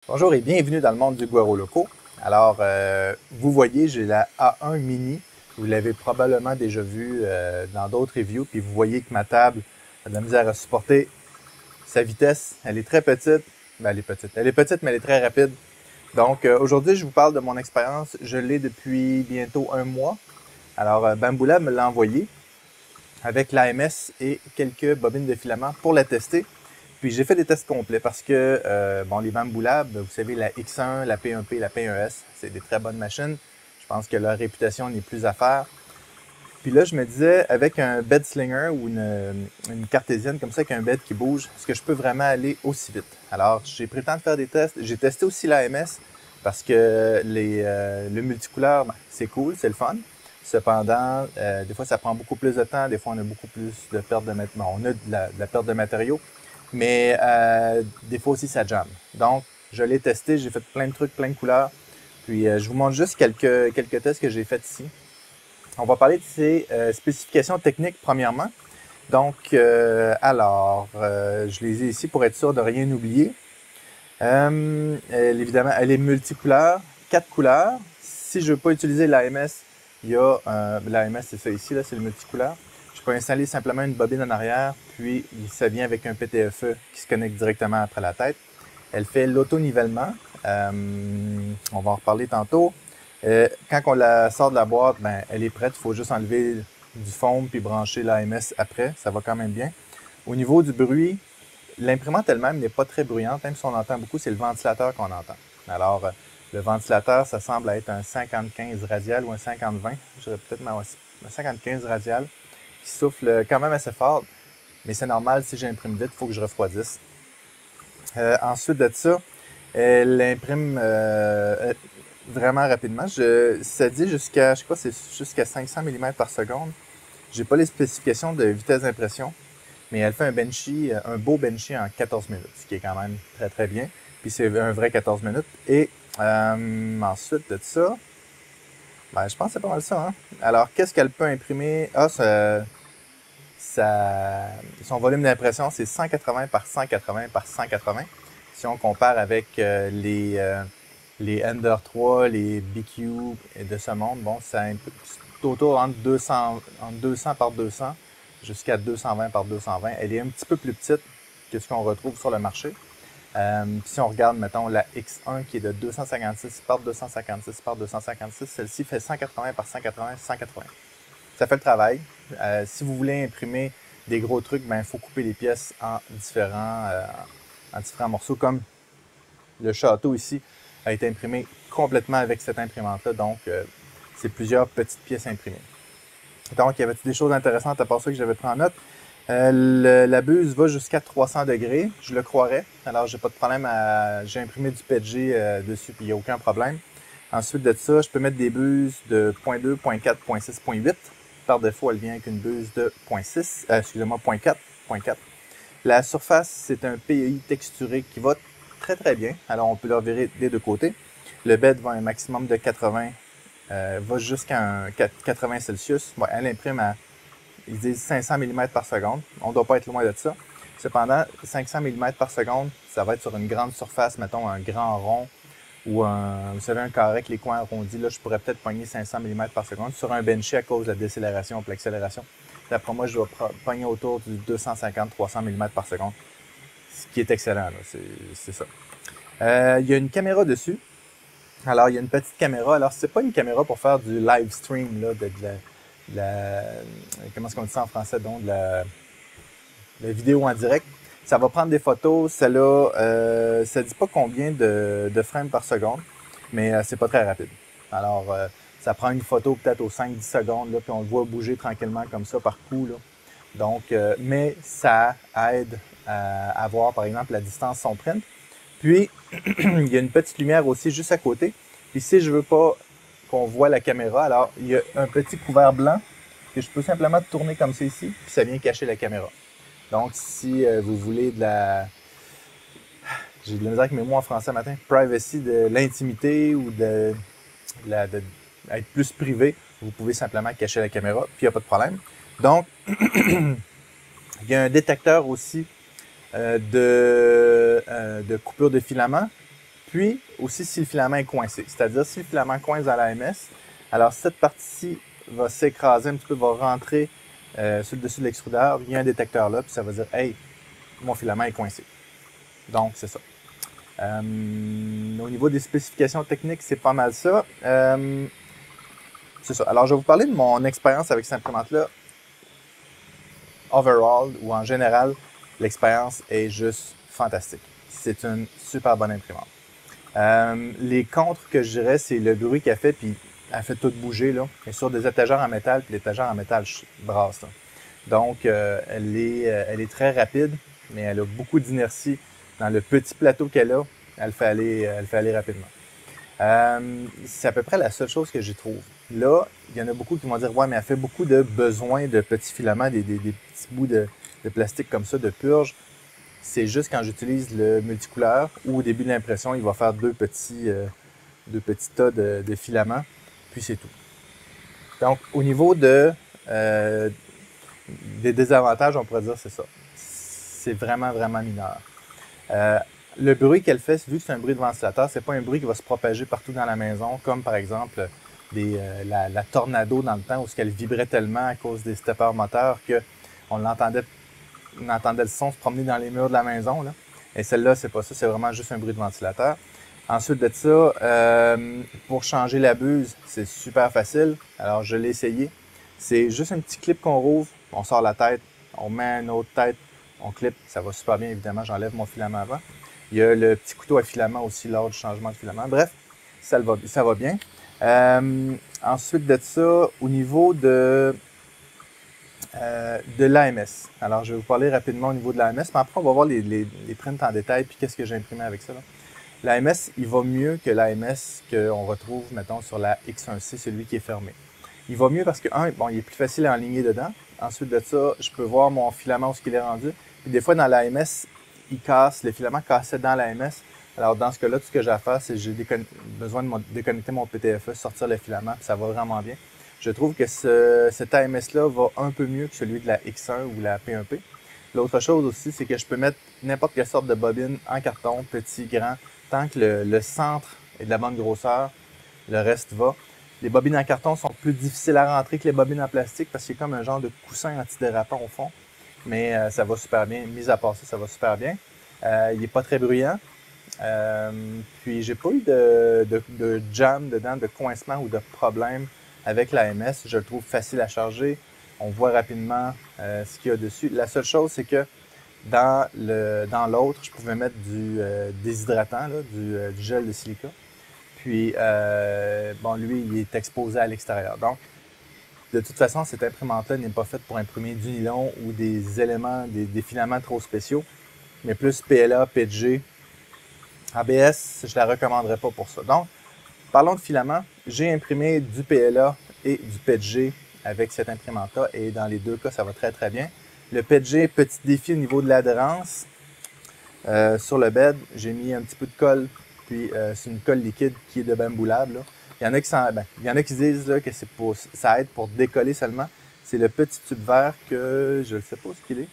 Bonjour et bienvenue dans le monde du Guaro Loco. Alors, vous voyez, j'ai la A1 Mini. Vous l'avez probablement déjà vu dans d'autres reviews. Puis vous voyez que ma table a de la misère à supporter sa vitesse. Elle est très petite. Ben, elle est petite. Elle est petite, mais elle est très rapide. Donc, aujourd'hui, je vous parle de mon expérience. Je l'ai depuis bientôt un mois. Alors, Bamboula me l'a envoyé avec l'AMS et quelques bobines de filament pour la tester. Puis j'ai fait des tests complets parce que, bon, les Bamboo Lab, vous savez, la X1, la P1P, la P1S, c'est des très bonnes machines. Je pense que leur réputation n'est plus à faire. Puis là, je me disais, avec un bed slinger ou une cartésienne comme ça, avec un bed qui bouge, est-ce que je peux vraiment aller aussi vite? Alors, j'ai pris le temps de faire des tests. J'ai testé aussi l'AMS parce que le multicouleur, ben, c'est cool, c'est le fun. Cependant, des fois, ça prend beaucoup plus de temps. Des fois, on a beaucoup plus de perte de matériaux. Bon, on a de la perte de matériaux. Mais des fois aussi, ça jamme. Donc, je l'ai testé. J'ai fait plein de trucs, plein de couleurs. Puis, je vous montre juste quelques tests que j'ai faits ici. On va parler de ces spécifications techniques premièrement. Donc, je les ai ici pour être sûr de rien oublier. Évidemment, elle est multicouleur, 4 couleurs. Si je ne veux pas utiliser l'AMS, il y a l'AMS, c'est ça ici, là, c'est le multicouleur. Je peux installer simplement une bobine en arrière, puis ça vient avec un PTFE qui se connecte directement après la tête. Elle fait l'auto-nivellement. On va en reparler tantôt. Quand on la sort de la boîte, ben, elle est prête. Il faut juste enlever du foam puis brancher l'AMS après. Ça va quand même bien. Au niveau du bruit, l'imprimante elle-même n'est pas très bruyante. Même si on entend beaucoup, c'est le ventilateur qu'on entend. Alors, le ventilateur, ça semble être un 50-15 radial ou un 50-20. Je dirais peut-être un 50-15 radial qui souffle quand même assez fort. Mais c'est normal, si j'imprime vite, il faut que je refroidisse. Ensuite de ça, elle imprime vraiment rapidement. Ça dit jusqu'à, je sais pas, c'est jusqu'à 500 mm par seconde. J'ai pas les spécifications de vitesse d'impression, mais elle fait un beau benchy en 14 minutes, ce qui est quand même très très bien. Puis c'est un vrai 14 minutes. Et ensuite de ça, ben, je pense que c'est pas mal ça. Hein? Alors, qu'est-ce qu'elle peut imprimer? Son volume d'impression, c'est 180 par 180 par 180. Si on compare avec les Ender 3, les BQ de ce monde, bon, c'est autour entre 200 par 200 jusqu'à 220 par 220. Elle est un petit peu plus petite que ce qu'on retrouve sur le marché. Si on regarde, mettons, la X1 qui est de 256 par 256 par 256, celle-ci fait 180 par 180, 180. Ça fait le travail. Si vous voulez imprimer des gros trucs, ben, il faut couper les pièces en différents morceaux, comme le château ici a été imprimé complètement avec cette imprimante-là, donc c'est plusieurs petites pièces imprimées. Donc, il y avait des choses intéressantes à part ça que j'avais pris en note. La buse va jusqu'à 300 degrés, je le croirais. Alors, j'ai pas de problème j'ai imprimé du PETG dessus, puis il n'y a aucun problème. Ensuite de ça, je peux mettre des buses de 0.2, 0.4, 0.6, 0.8. Par défaut, elle vient avec une buse de 0.6, excusez-moi, 0.4, 0.4. La surface, c'est un PEI texturé qui va très très bien. Alors, on peut le revirer des deux côtés. Le bed va à un maximum de 80, va jusqu'à 80 Celsius. Ouais, elle imprime à, ils disent 500 mm par seconde. On ne doit pas être loin de ça. Cependant, 500 mm par seconde, ça va être sur une grande surface, mettons un grand rond ou vous savez, un carré avec les coins arrondis. Là, je pourrais peut-être pogner 500 mm par seconde sur un benchy à cause de la décélération ou l'accélération. D'après moi, je dois pogner autour du 250-300 mm par seconde, ce qui est excellent. C'est ça. Il y a une caméra dessus. Alors, il y a une petite caméra. Alors, c'est pas une caméra pour faire du live stream, là, comment est-ce qu'on dit ça en français, donc, la vidéo en direct. Ça va prendre des photos. Ça dit pas combien de frames par seconde, mais c'est pas très rapide. Alors, ça prend une photo peut-être aux 5-10 secondes, là, puis on le voit bouger tranquillement comme ça par coup. Là. Donc, mais ça aide à voir, par exemple, la distance son print. Puis, il y a une petite lumière aussi juste à côté. Puis, si je veux pas qu'on voit la caméra, alors il y a un petit couvert blanc que je peux simplement tourner comme ça ici, puis ça vient cacher la caméra. Donc, si vous voulez de la... J'ai de la misère avec mes mots en français matin. Privacy, de l'intimité ou être plus privé, vous pouvez simplement cacher la caméra, puis il n'y a pas de problème. Donc, il y a un détecteur aussi de coupure de filament. Puis, aussi si le filament est coincé. C'est-à-dire, si le filament coince dans l'AMS, alors cette partie-ci va s'écraser un petit peu, va rentrer sur le dessus de l'extrudeur. Il y a un détecteur là, puis ça va dire « Hey, mon filament est coincé ». Donc, c'est ça. Au niveau des spécifications techniques, c'est pas mal ça. C'est ça. Alors, je vais vous parler de mon expérience avec cette imprimante-là. Overall, ou en général, l'expérience est juste fantastique. C'est une super bonne imprimante. Les contres que je dirais, c'est le bruit qu'elle fait, puis elle fait tout bouger, là. Elle est sur des étagères en métal, puis l'étagère en métal brasse, là. Donc, elle est très rapide, mais elle a beaucoup d'inertie. Dans le petit plateau qu'elle a, elle fait aller rapidement. C'est à peu près la seule chose que j'y trouve. Là, il y en a beaucoup qui vont dire « Ouais, mais elle fait beaucoup de besoin de petits filaments, des petits bouts de plastique comme ça, de purge. » C'est juste quand j'utilise le multicouleur ou au début de l'impression, il va faire deux petits tas de filaments, puis c'est tout. Donc, au niveau des désavantages, on pourrait dire c'est ça. C'est vraiment, vraiment mineur. Le bruit qu'elle fait, vu que c'est un bruit de ventilateur, c'est pas un bruit qui va se propager partout dans la maison, comme par exemple la tornado dans le temps où elle vibrait tellement à cause des steppers moteurs qu'on entendait le son se promener dans les murs de la maison, là. Et celle-là, c'est pas ça, c'est vraiment juste un bruit de ventilateur. Ensuite de ça, pour changer la buse, c'est super facile. Alors, je l'ai essayé. C'est juste un petit clip qu'on rouvre, on sort la tête, on met une autre tête, on clip, ça va super bien, évidemment, j'enlève mon filament avant. Il y a le petit couteau à filament aussi lors du changement de filament. Bref, ça va bien. Ensuite de ça, au niveau de l'AMS. Alors, je vais vous parler rapidement au niveau de l'AMS, mais après, on va voir les prints en détail puis qu'est-ce que j'ai imprimé avec ça. L'AMS, il va mieux que l'AMS qu'on retrouve, mettons, sur la X1C, celui qui est fermé. Il va mieux parce que, bon, il est plus facile à enligner dedans. Ensuite de ça, je peux voir mon filament où il est rendu. Puis des fois, dans l'AMS, les filaments cassaient dans l'AMS. Alors, dans ce cas-là, tout ce que j'ai à faire, c'est que j'ai besoin de déconnecter mon PTFE, sortir le filament, puis ça va vraiment bien. Je trouve que cet AMS-là va un peu mieux que celui de la X1 ou la P1P. L'autre chose aussi, c'est que je peux mettre n'importe quelle sorte de bobine en carton, petit, grand, tant que le centre est de la bonne grosseur, le reste va. Les bobines en carton sont plus difficiles à rentrer que les bobines en plastique parce qu'il y a comme un genre de coussin antidérapant au fond. Mais ça va super bien. Mis à part ça, ça va super bien. Il n'est pas très bruyant. Puis j'ai pas eu de jam dedans, de coincement ou de problème avec l'AMS. Je le trouve facile à charger. On voit rapidement ce qu'il y a dessus. La seule chose, c'est que dans l'autre, je pouvais mettre du déshydratant, là, du gel de silica. Puis, bon, lui, il est exposé à l'extérieur. Donc, de toute façon, cette imprimante-là n'est pas faite pour imprimer du nylon ou des éléments, des filaments trop spéciaux, mais plus PLA, PETG. ABS, je ne la recommanderais pas pour ça. Donc, parlons de filaments. J'ai imprimé du PLA et du PETG avec cette imprimante-là et dans les deux cas, ça va très, très bien. Le PETG, petit défi au niveau de l'adhérence. Sur le bed, j'ai mis un petit peu de colle, puis c'est une colle liquide qui est de bamboulable. Il y en a qui disent là, que ça aide pour décoller seulement. C'est le petit tube vert que je ne sais pas ce qu'il est.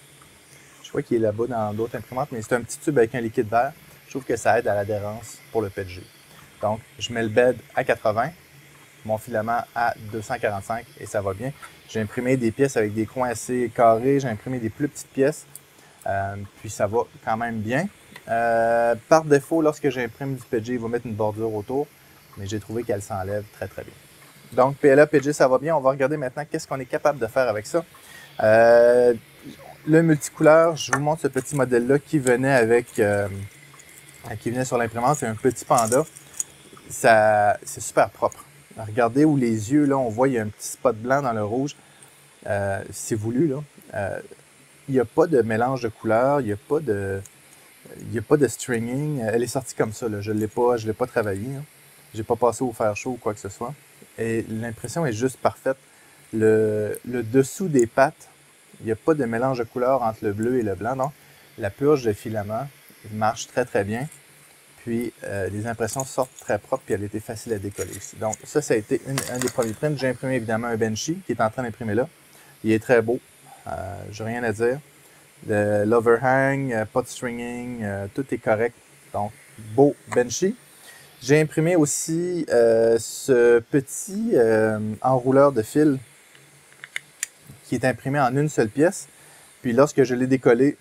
Je crois qu'il est là-bas dans d'autres imprimantes, mais c'est un petit tube avec un liquide vert. Je trouve que ça aide à l'adhérence pour le PETG. Donc, je mets le bed à 80, mon filament à 245 et ça va bien. J'ai imprimé des pièces avec des coins assez carrés, j'ai imprimé des plus petites pièces, puis ça va quand même bien. Par défaut, lorsque j'imprime du PETG, il va mettre une bordure autour, mais j'ai trouvé qu'elle s'enlève très très bien. Donc, PLA, PETG, ça va bien. On va regarder maintenant qu'est-ce qu'on est capable de faire avec ça. Le multicouleur, je vous montre ce petit modèle-là qui venait qui venait sur l'imprimante. C'est un petit Panda. C'est super propre. Regardez où les yeux, là, on voit, il y a un petit spot blanc dans le rouge. C'est voulu, là. Il n'y a pas de mélange de couleurs, il n'y a pas de stringing. Elle est sortie comme ça, là. Je l'ai pas travaillé, hein. Je n'ai pas passé au fer chaud ou quoi que ce soit. Et l'impression est juste parfaite. Le dessous des pattes, il n'y a pas de mélange de couleurs entre le bleu et le blanc. Donc, la purge de filament marche très, très bien. Puis, les impressions sortent très propres et elle était facile à décoller aussi. Donc, ça a été un des premiers prints. J'ai imprimé évidemment un Benchy qui est en train d'imprimer là. Il est très beau. J'ai rien à dire. L'overhang, pas de stringing, tout est correct. Donc, beau Benchy. J'ai imprimé aussi ce petit enrouleur de fil qui est imprimé en une seule pièce. Puis lorsque je l'ai décollé,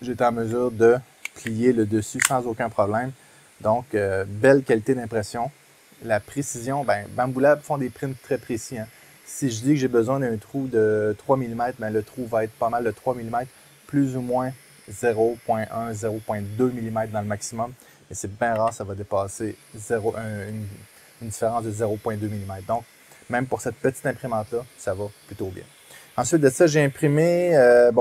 j'étais en mesure de plier le dessus sans aucun problème. Donc, belle qualité d'impression. La précision, ben, Bambu Lab font des prints très précis. Hein. Si je dis que j'ai besoin d'un trou de 3 mm, ben, le trou va être pas mal de 3 mm, plus ou moins 0,1, 0,2 mm dans le maximum. Mais c'est bien rare, ça va dépasser une différence de 0,2 mm. Donc, même pour cette petite imprimante-là, ça va plutôt bien. Ensuite de ça, j'ai imprimé la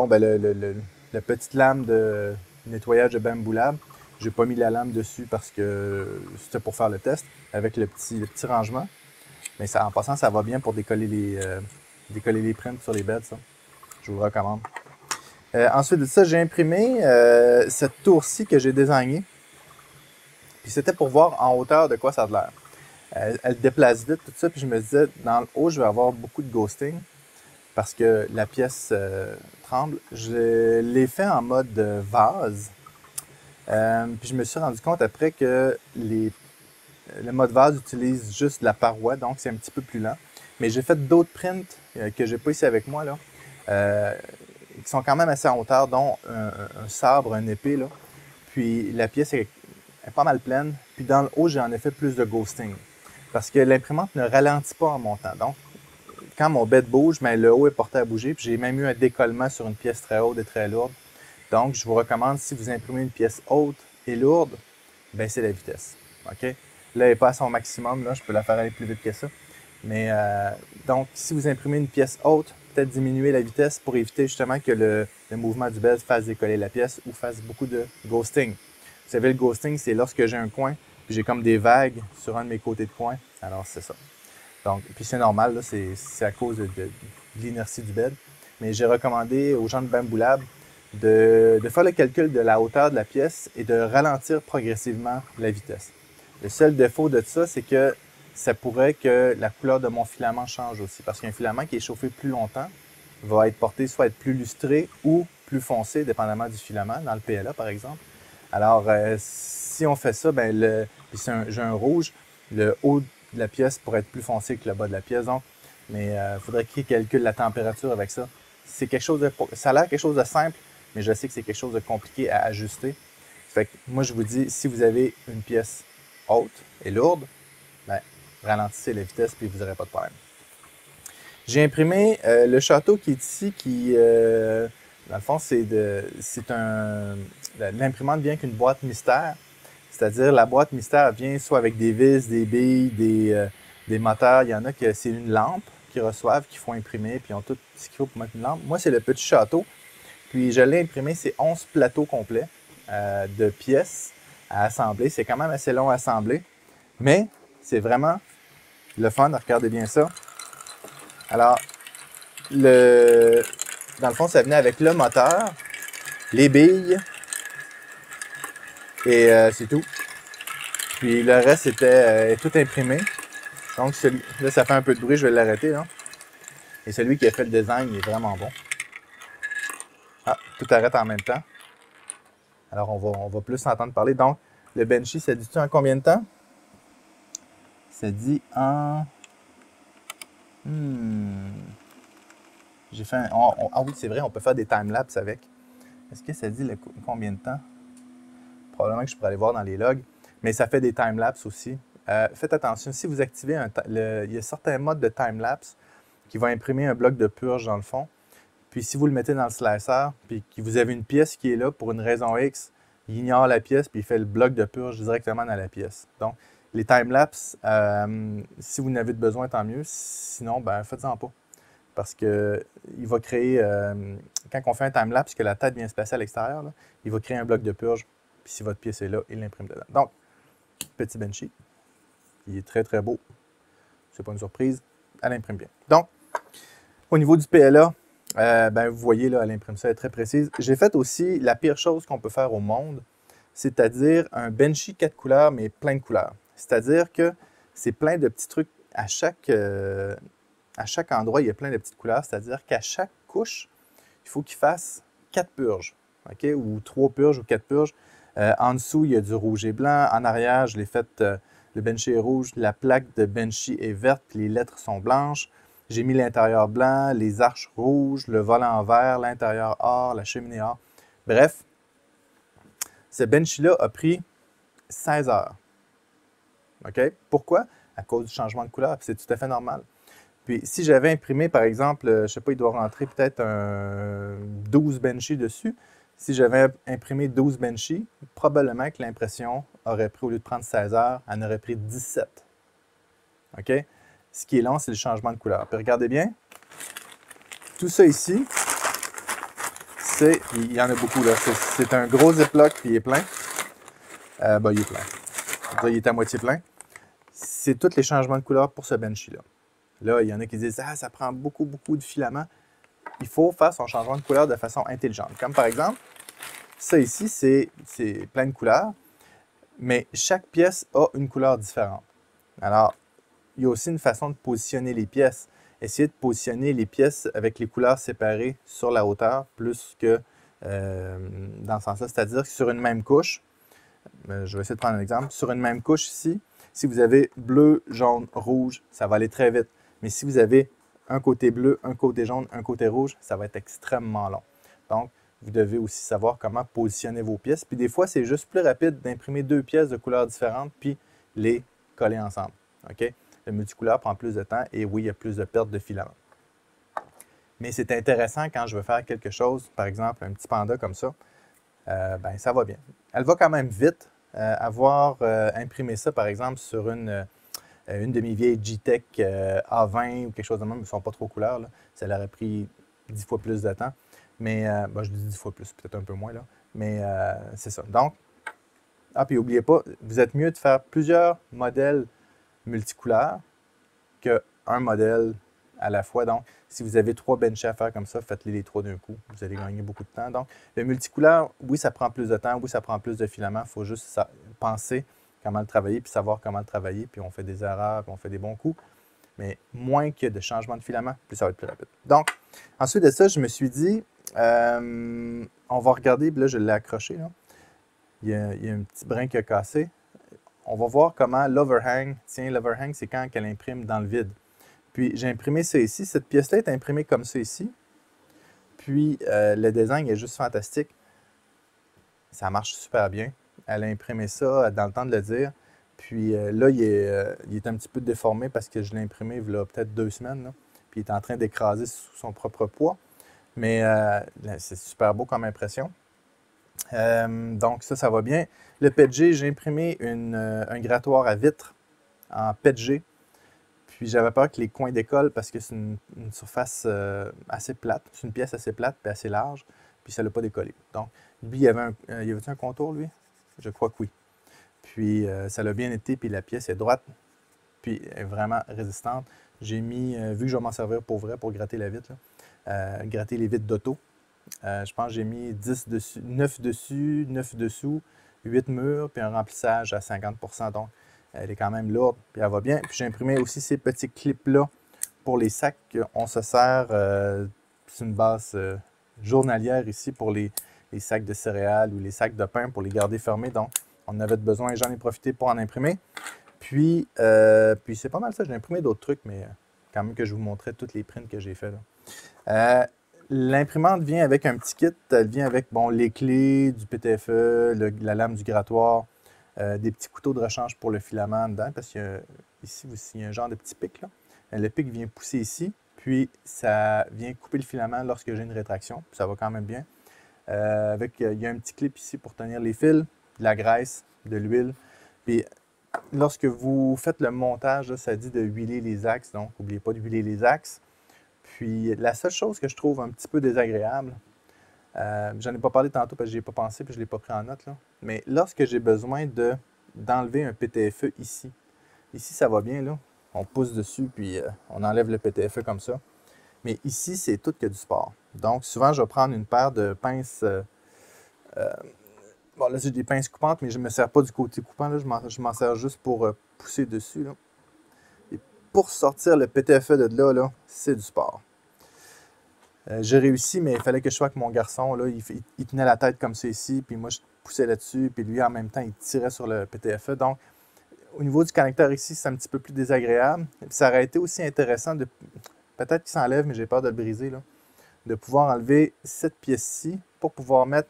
petite lame de nettoyage de Bambu Lab. J'ai pas mis la lame dessus parce que c'était pour faire le test avec le petit rangement. Mais ça, en passant, ça va bien pour décoller les prints sur les beds, ça. Je vous le recommande. Ensuite de ça, j'ai imprimé cette tour-ci que j'ai désignée. Puis c'était pour voir en hauteur de quoi ça a l'air. Elle déplace vite, tout ça. Puis je me disais, dans le haut, je vais avoir beaucoup de ghosting parce que la pièce tremble. Je l'ai fait en mode vase. Puis je me suis rendu compte après que le mode vase utilise juste la paroi, donc c'est un petit peu plus lent. Mais j'ai fait d'autres prints que j'ai pas ici avec moi, là, qui sont quand même assez en hauteur, dont un sabre, un épée. Là. Puis la pièce est pas mal pleine. Puis dans le haut, j'ai en effet plus de ghosting. Parce que l'imprimante ne ralentit pas en montant. Donc, quand mon bed bouge, mais le haut est porté à bouger. Puis j'ai même eu un décollement sur une pièce très haute et très lourde. Donc, je vous recommande, si vous imprimez une pièce haute et lourde, baissez la vitesse. OK? Là, elle n'est pas à son maximum. Là, je peux la faire aller plus vite que ça. Mais donc, si vous imprimez une pièce haute, peut-être diminuer la vitesse pour éviter justement que le mouvement du bed fasse décoller la pièce ou fasse beaucoup de ghosting. Vous savez, le ghosting, c'est lorsque j'ai un coin, puis j'ai comme des vagues sur un de mes côtés de coin. Alors, c'est ça. Donc, puis c'est normal, là, c'est à cause de l'inertie du bed. Mais j'ai recommandé aux gens de Bambu Lab de faire le calcul de la hauteur de la pièce et de ralentir progressivement la vitesse. Le seul défaut de ça, c'est que ça pourrait que la couleur de mon filament change aussi. Parce qu'un filament qui est chauffé plus longtemps va être porté soit être plus lustré ou plus foncé, dépendamment du filament, dans le PLA par exemple. Alors, si on fait ça, ben j'ai un rouge, le haut de la pièce pourrait être plus foncé que le bas de la pièce. Donc, mais il faudrait qu'il calcule la température avec ça. C'est quelque chose ça a l'air quelque chose de simple, mais je sais que c'est quelque chose de compliqué à ajuster. Fait que moi, je vous dis, si vous avez une pièce haute et lourde, ben, ralentissez la vitesse puis vous n'aurez pas de problème. J'ai imprimé le château qui est ici, qui, dans le fond, l'imprimante vient qu'une boîte mystère. C'est-à-dire, la boîte mystère vient soit avec des vis, des billes, des moteurs. Il y en a que c'est une lampe qu'ils reçoivent, qu'ils font imprimer, puis ils ont tout ce qu'il faut pour mettre une lampe. Moi, c'est le petit château. Puis, je l'ai imprimé, c'est 11 plateaux complets de pièces à assembler. C'est quand même assez long à assembler, mais c'est vraiment le fun. Regardez bien ça. Alors, dans le fond, ça venait avec le moteur, les billes, et c'est tout. Puis le reste était tout imprimé. Donc, là, ça fait un peu de bruit, je vais l'arrêter. Là. Et celui qui a fait le design, il est vraiment bon. Ah, tout arrête en même temps. Alors, on va plus s'entendre parler. Donc, le Benchy, ça dit-tu en combien de temps? Ça dit en... J'ai fait un... Ah oui, c'est vrai, on peut faire des timelapses avec. Est-ce que ça dit combien de temps? Probablement que je pourrais aller voir dans les logs. Mais ça fait des timelapses aussi. Faites attention, si vous activez il y a certains modes de timelapse qui vont imprimer un bloc de purge dans le fond. Puis si vous le mettez dans le slicer, puis que vous avez une pièce qui est là pour une raison X, il ignore la pièce, puis il fait le bloc de purge directement dans la pièce. Donc, les timelapses, si vous en avez besoin, tant mieux. Sinon, ben faites-en pas. Parce que il va créer, quand on fait un timelapse, que la tête vient se placer à l'extérieur, là, il va créer un bloc de purge. Puis si votre pièce est là, il l'imprime dedans. Donc, petit Benchy. Il est très, très beau. C'est pas une surprise. Elle imprime bien. Donc, au niveau du PLA, ben, vous voyez, là, elle imprime ça, elle est très précise. J'ai fait aussi la pire chose qu'on peut faire au monde, c'est-à-dire un Benchy 4 couleurs, mais plein de couleurs. C'est-à-dire que c'est plein de petits trucs. À chaque endroit, il y a plein de petites couleurs. C'est-à-dire qu'à chaque couche, il faut qu'il fasse 4 purges. Okay? Ou 3 purges ou 4 purges. En dessous, il y a du rouge et blanc. En arrière, je l'ai fait, le benchy est rouge, la plaque de benchy est verte, puis les lettres sont blanches. J'ai mis l'intérieur blanc, les arches rouges, le volant vert, l'intérieur or, la cheminée or. Bref, ce benchy-là a pris 16 heures. OK? Pourquoi? À cause du changement de couleur, puis c'est tout à fait normal. Puis si j'avais imprimé, par exemple, je ne sais pas, il doit rentrer peut-être un 12 benchy dessus. Si j'avais imprimé 12 benchy, probablement que l'impression aurait pris, au lieu de prendre 16 heures, elle en aurait pris 17. OK? Ce qui est long, c'est le changement de couleur. Puis regardez bien, tout ça ici, il y en a beaucoup là. C'est un gros ziploc, puis il est plein. Il est plein. Il est à moitié plein. C'est tous les changements de couleur pour ce benchy-là. Là, il y en a qui disent « Ah, ça prend beaucoup de filaments. » Il faut faire son changement de couleur de façon intelligente. Comme par exemple, ça ici, c'est plein de couleurs, mais chaque pièce a une couleur différente. Alors, il y a aussi une façon de positionner les pièces. Essayez de positionner les pièces avec les couleurs séparées sur la hauteur, plus que dans ce sens-là. C'est-à-dire que sur une même couche, je vais essayer de prendre un exemple, sur une même couche ici, si vous avez bleu, jaune, rouge, ça va aller très vite. Mais si vous avez un côté bleu, un côté jaune, un côté rouge, ça va être extrêmement long. Donc, vous devez aussi savoir comment positionner vos pièces. Puis des fois, c'est juste plus rapide d'imprimer deux pièces de couleurs différentes puis les coller ensemble. OK? Le multicouleur prend plus de temps et oui, il y a plus de perte de filaments. Mais c'est intéressant quand je veux faire quelque chose, par exemple un petit panda comme ça, ça va bien. Elle va quand même vite. Avoir imprimé ça, par exemple, sur une de mes vieilles G-Tech A20 ou quelque chose de même, ils ne sont pas trop couleurs, là. Ça leur a pris 10 fois plus de temps. Mais, je dis 10 fois plus, peut-être un peu moins, là. Mais c'est ça. Donc, puis n'oubliez pas, vous êtes mieux de faire plusieurs modèles multicouleurs qu'un modèle à la fois. Donc, si vous avez 3 benchs à faire comme ça, faites-les les 3 d'un coup. Vous allez gagner beaucoup de temps. Donc, le multicouleur, oui, ça prend plus de temps, oui, ça prend plus de filaments. Il faut juste penser comment le travailler, puis savoir comment le travailler, puis on fait des erreurs, puis on fait des bons coups. Mais moins qu'il y a de changement de filament, plus ça va être plus rapide. Donc, ensuite de ça, je me suis dit, on va regarder, puis là, je l'ai accroché, là. Il y a un petit brin qui a cassé. On va voir comment l'overhang, tiens, l'overhang, c'est quand elle imprime dans le vide. Puis, j'ai imprimé ça ici. Cette pièce-là est imprimée comme ça ici. Puis, le design est juste fantastique. Ça marche super bien. Elle a imprimé ça dans le temps de le dire. Puis là, il est un petit peu déformé parce que je l'ai imprimé il y a peut-être 2 semaines. Là. Puis il est en train d'écraser sous son propre poids. Mais c'est super beau comme impression. Donc ça va bien. Le PETG, j'ai imprimé un grattoir à vitre en PETG. Puis j'avais peur que les coins décollent parce que c'est une surface assez plate. C'est une pièce assez plate et assez large. Puis ça ne l'a pas décollé. Donc, lui, il y avait un contour, lui? Je crois que oui. Puis ça l'a bien été, puis la pièce est droite, puis elle est vraiment résistante. J'ai mis, vu que je vais m'en servir pour vrai, pour gratter la vitre, là, gratter les vitres d'auto, je pense que j'ai mis 10 dessus, 9 dessus, 9 dessous, 8 murs, puis un remplissage à 50%. Donc, elle est quand même lourde, puis elle va bien. Puis j'ai imprimé aussi ces petits clips-là pour les sacs. On se sert, c'est une base journalière ici pour les sacs de céréales ou les sacs de pain pour les garder fermés. Donc, on en avait besoin et j'en ai profité pour en imprimer. Puis c'est pas mal ça. J'ai imprimé d'autres trucs, mais quand même que je vous montrais toutes les prints que j'ai fait. L'imprimante vient avec un petit kit. Elle vient avec les clés du PTFE, la lame du grattoir, des petits couteaux de rechange pour le filament dedans, parce qu'ici, il y a un genre de petit pic. Là. Le pic vient pousser ici, puis ça vient couper le filament lorsque j'ai une rétraction. Puis ça va quand même bien. Il y a un petit clip ici pour tenir les fils, de la graisse, de l'huile. Puis lorsque vous faites le montage, là, ça dit de huiler les axes, donc n'oubliez pas de huiler les axes. Puis la seule chose que je trouve un petit peu désagréable, j'en ai pas parlé tantôt parce que je n'y ai pas pensé puis je ne l'ai pas pris en note, là. Mais lorsque j'ai besoin d'enlever un PTFE ici, ça va bien, là. On pousse dessus puis on enlève le PTFE comme ça. Mais ici, c'est tout que du sport. Donc souvent, je vais prendre une paire de pinces. Là, j'ai des pinces coupantes, mais je ne me sers pas du côté coupant. Là. Je m'en sers juste pour pousser dessus. Là. Et pour sortir le PTFE de là, c'est du sport. J'ai réussi, mais il fallait que je sois avec mon garçon. Là, il tenait la tête comme ça ici, puis moi, je poussais là-dessus, puis lui, en même temps, il tirait sur le PTFE. Donc, au niveau du connecteur ici, c'est un petit peu plus désagréable. Et puis, ça aurait été aussi intéressant de... Peut-être qu'il s'enlève, mais j'ai peur de le briser, là. De pouvoir enlever cette pièce-ci pour pouvoir mettre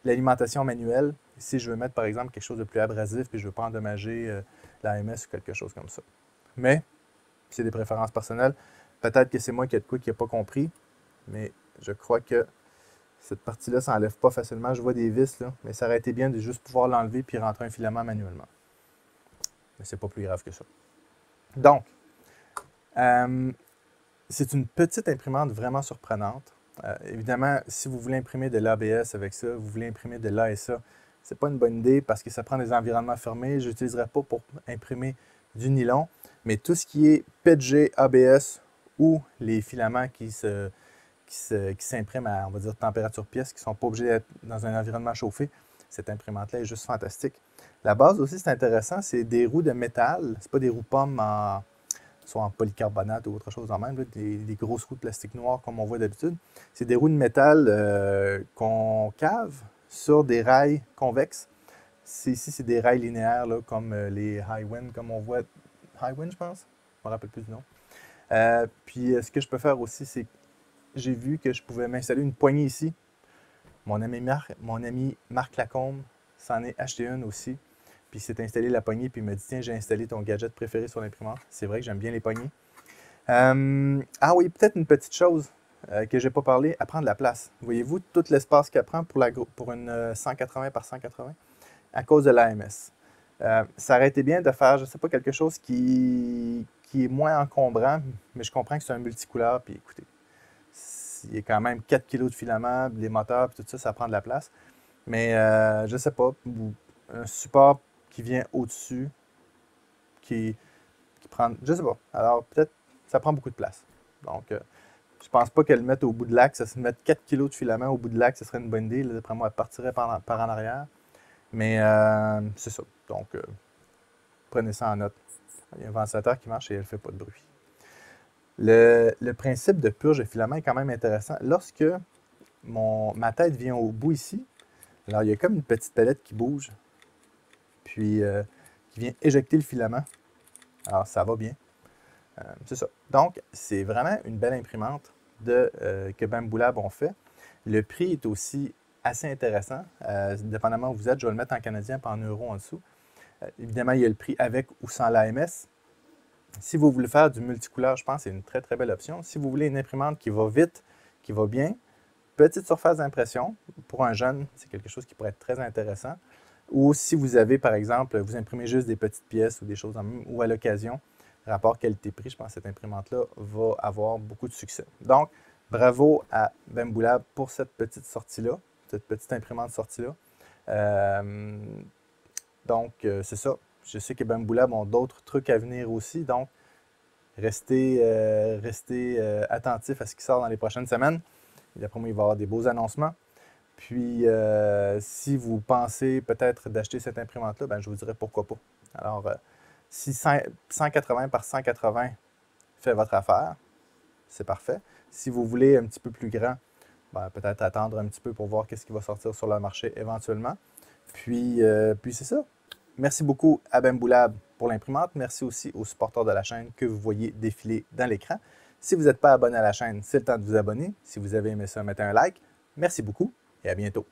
l'alimentation manuelle. Si je veux mettre, par exemple, quelque chose de plus abrasif, puis je ne veux pas endommager l'AMS ou quelque chose comme ça. Mais, c'est des préférences personnelles. Peut-être que c'est moi qui ai de quoi qui n'a pas compris, mais je crois que cette partie-là ne s'enlève pas facilement. Je vois des vis, là, mais ça aurait été bien de juste pouvoir l'enlever puis rentrer un filament manuellement. Mais c'est pas plus grave que ça. Donc, c'est une petite imprimante vraiment surprenante. Évidemment, si vous voulez imprimer de l'ABS avec ça, vous voulez imprimer de l'ASA, c'est pas une bonne idée parce que ça prend des environnements fermés. Je n'utiliserai pas pour imprimer du nylon, mais tout ce qui est PETG, ABS ou les filaments qui s'impriment à, on va dire, température pièce, qui ne sont pas obligés d'être dans un environnement chauffé, cette imprimante-là est juste fantastique. La base aussi, c'est intéressant, c'est des roues de métal. C'est pas des roues pommes soit en polycarbonate ou autre chose en même, là, des grosses roues de plastique noir comme on voit d'habitude. C'est des roues de métal concaves sur des rails convexes. Ici, c'est des rails linéaires là, comme les Highwind, comme on voit. Highwind, je pense. Je ne me rappelle plus du nom. Puis, ce que je peux faire aussi, c'est que j'ai vu que je pouvais m'installer une poignée ici. Mon ami Marc Lacombe s'en est acheté une aussi. Puis il s'est installé la poignée, puis il m'a dit tiens, j'ai installé ton gadget préféré sur l'imprimante. C'est vrai que j'aime bien les poignées. Ah oui, peut-être une petite chose que je n'ai pas parlé, elle prend de la place. Voyez-vous tout l'espace qu'elle prend pour une 180 par 180 à cause de l'AMS. Ça aurait été bien de faire, je ne sais pas, quelque chose qui est moins encombrant, mais je comprends que c'est un multicouleur, puis écoutez, il y a quand même 4 kg de filament, les moteurs, puis tout ça, ça prend de la place. Mais je ne sais pas, un support qui vient au-dessus, qui prend, je ne sais pas. Alors peut-être, ça prend beaucoup de place. Donc, je pense pas qu'elle le mette au bout de l'axe, se mettre 4 kg de filament au bout de l'axe, ce serait une bonne idée. D'après moi, elle partirait par en arrière. Mais c'est ça. Donc, prenez ça en note. Il y a un ventilateur qui marche et elle ne fait pas de bruit. Le principe de purge de filament est quand même intéressant. Lorsque ma tête vient au bout ici, alors il y a comme une petite palette qui bouge, puis qui vient éjecter le filament. Alors ça va bien. C'est ça. Donc, c'est vraiment une belle imprimante que Bamboo Lab ont fait. Le prix est aussi assez intéressant. Dépendamment où vous êtes, je vais le mettre en canadien et en euros en dessous. Évidemment, il y a le prix avec ou sans l'AMS. Si vous voulez faire du multicouleur, je pense que c'est une très, très belle option. Si vous voulez une imprimante qui va vite, qui va bien, petite surface d'impression, pour un jeune, c'est quelque chose qui pourrait être très intéressant. Ou si vous avez, par exemple, vous imprimez juste des petites pièces ou des choses ou à l'occasion, rapport qualité-prix, je pense que cette imprimante-là va avoir beaucoup de succès. Donc, bravo à Bamboo Lab pour cette petite sortie-là, cette petite imprimante sortie-là. Donc, c'est ça. Je sais que Bamboo Lab ont d'autres trucs à venir aussi, donc restez attentifs à ce qui sort dans les prochaines semaines. D'après moi, il va y avoir des beaux annoncements. Puis, si vous pensez peut-être d'acheter cette imprimante-là, ben, je vous dirais pourquoi pas. Alors, si 180 par 180 fait votre affaire, c'est parfait. Si vous voulez un petit peu plus grand, ben, peut-être attendre un petit peu pour voir qu'est-ce qui va sortir sur le marché éventuellement. Puis c'est ça. Merci beaucoup à Bamboo Lab pour l'imprimante. Merci aussi aux supporters de la chaîne que vous voyez défiler dans l'écran. Si vous n'êtes pas abonné à la chaîne, c'est le temps de vous abonner. Si vous avez aimé ça, mettez un like. Merci beaucoup et à bientôt.